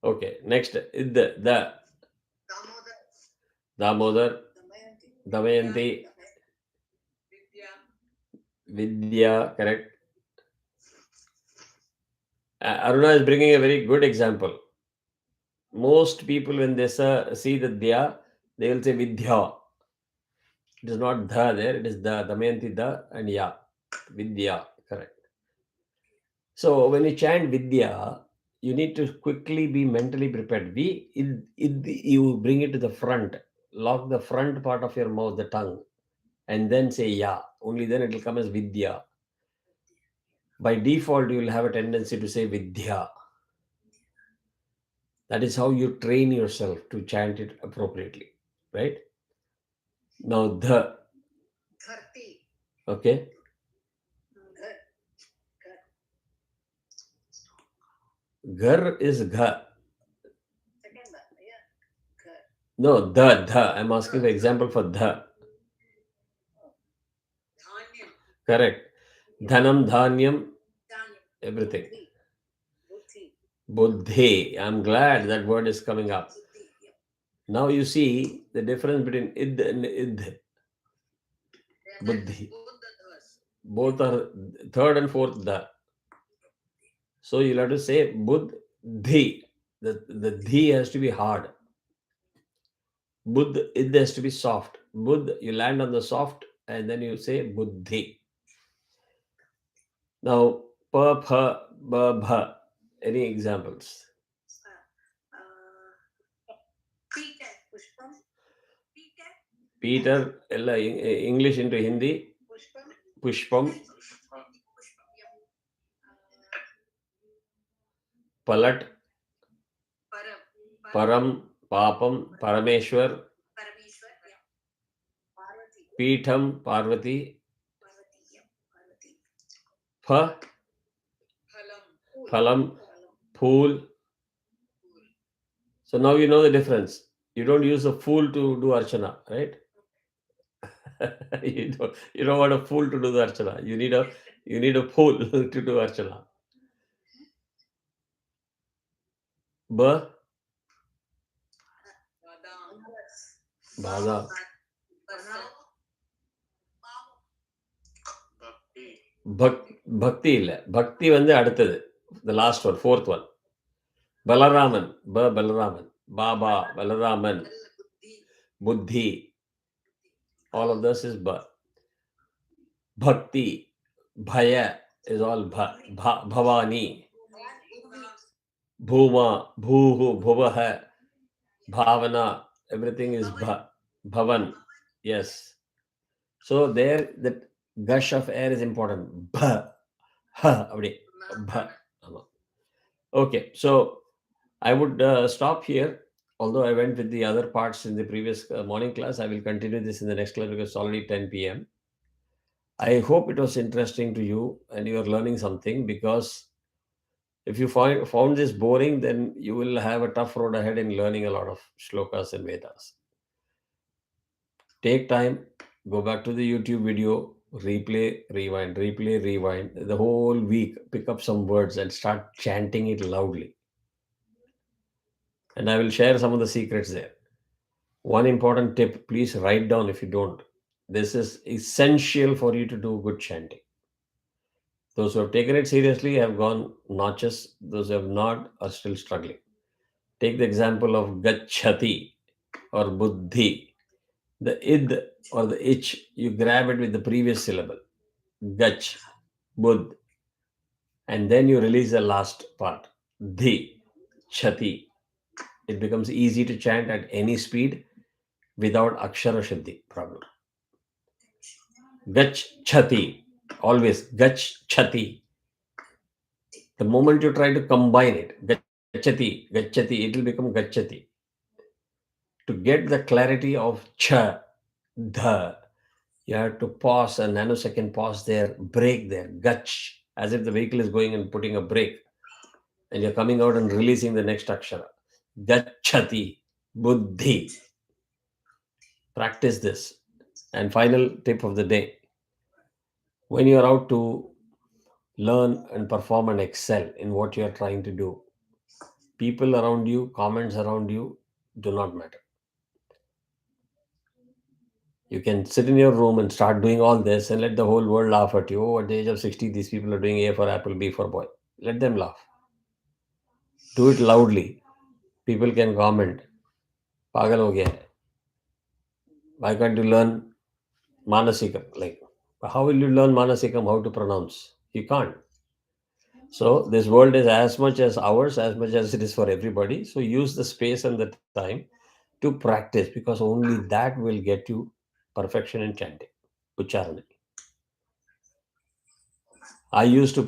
Okay. Next. The Damodar. Damodar. Damayanti. Vidya. Vidya. Correct. Aruna is bringing a very good example. Most people when they see the dya, they will say vidya. It is not dha there, it is the Damayanti da and ya. Vidya. Correct. So when you chant vidya, you need to quickly be mentally prepared. You bring it to the front, lock the front part of your mouth, the tongue, and then say ya. Only then it will come as vidya. By default, you will have a tendency to say vidya. That is how you train yourself to chant it appropriately, right? Now the. Dharti. Okay. Ghar is gha. Second da. Yeah. Ghar. No, the. I'm asking for example for the. Dhanyam. Correct. Dhanam, dhanyam, Dhanyam. everything. Buddhi. Buddhi. I'm glad that word is coming up. Buddhi. Yeah. Now you see the difference between id and id. Buddhi. Both the dhas. Both are third and fourth da. So you'll have to say buddhi. The dhi has to be hard. Buddh, it has to be soft. Buddh, you land on the soft and then you say buddhi. Now, pa, pha, ba, bha. Any examples? Peter. Pushpam. Peter. Peter, English into Hindi. Pushpam. Pushpam. Pushpam. Yeah. Palat. Param. Param. Papam. Parameshwar. Parameshwar. Yeah. Parvati. Peetham. Parvati. Parvati. Yeah. Parvati. Pha. Phalam. Phalam. Phool. So now you know the difference. You don't use a fool to do archana, right? you don't want a fool to do the archana. You need a fool to do archana. Ba. Badam. Bhakti இல்ல. பக்தி வந்து அடுத்தது. The last one, fourth one. Balaraman. Balaraman. Baba. Balaraman. Buddhi. All of this is ba. Bhakti. Bhaya is all Bhavani. Bhuma. Bhuhu. Bhuvaha. Bhavana. Everything is Bhavan. Yes. So there, that gush of air is important. Bha. Ha. Bha. Okay, so I would stop here. Although I went with the other parts in the previous morning class, I will continue this in the next class because it's already 10 p.m. I hope it was interesting to you and you are learning something, because if you found this boring, then you will have a tough road ahead in learning a lot of shlokas and Vedas. Take time, go back to the YouTube video, replay, rewind. The whole week, pick up some words and start chanting it loudly. And I will share some of the secrets there. One important tip, please write down if you don't. This is essential for you to do good chanting. Those who have taken it seriously have gone notches. Those who have not are still struggling. Take the example of gachati or buddhi. The id or the ich, you grab it with the previous syllable. Gach, bud, and then you release the last part. Dhi, chati. It becomes easy to chant at any speed without akshara shuddhi problem. Gach chati, always gach chati. The moment you try to combine it, gachati, it will become gachati. To get the clarity of cha, dha, you have to pause a nanosecond pause there, break there, gach, as if the vehicle is going and putting a brake, and you're coming out and releasing the next akshara. Gachati, buddhi. Practice this. And final tip of the day, when you're out to learn and perform and excel in what you're trying to do, people around you, comments around you do not matter. You can sit in your room and start doing all this and let the whole world laugh at you. Oh, at the age of 60, these people are doing A for apple, B for boy. Let them laugh. Do it loudly. People can comment. Pagal ho gaya hai. Why can't you learn Manasikam? Like, how will you learn Manasikam? How to pronounce? You can't. So this world is as much as ours, as much as it is for everybody. So use the space and the time to practice, because only that will get you perfection in chanting. Ucharana. I used to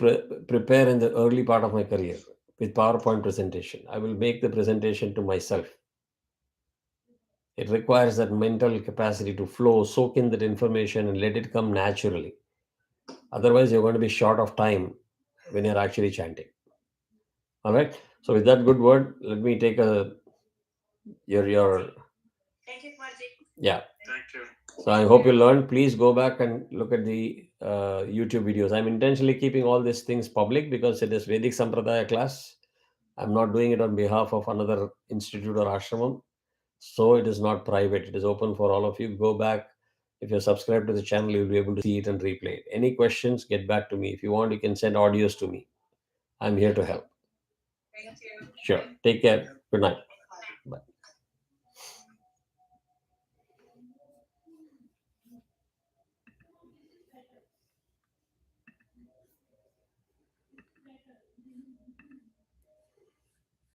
prepare in the early part of my career with PowerPoint presentation. I will make the presentation to myself. It requires that mental capacity to flow, soak in that information, and let it come naturally. Otherwise, you're going to be short of time when you're actually chanting. All right. So, with that good word, let me take a your Thank you, Marji. yeah. Thank you. So I hope you learned. Please go back and look at the YouTube videos. I'm intentionally keeping all these things public because it is Vedic Sampradaya class. I'm not doing it on behalf of another institute or ashramam. So it is not private. It is open for all of you. Go back. If you're subscribed to the channel, you'll be able to see it and replay it. Any questions, get back to me. If you want, you can send audios to me. I'm here to help. Thank you. Sure. Take care. Good night.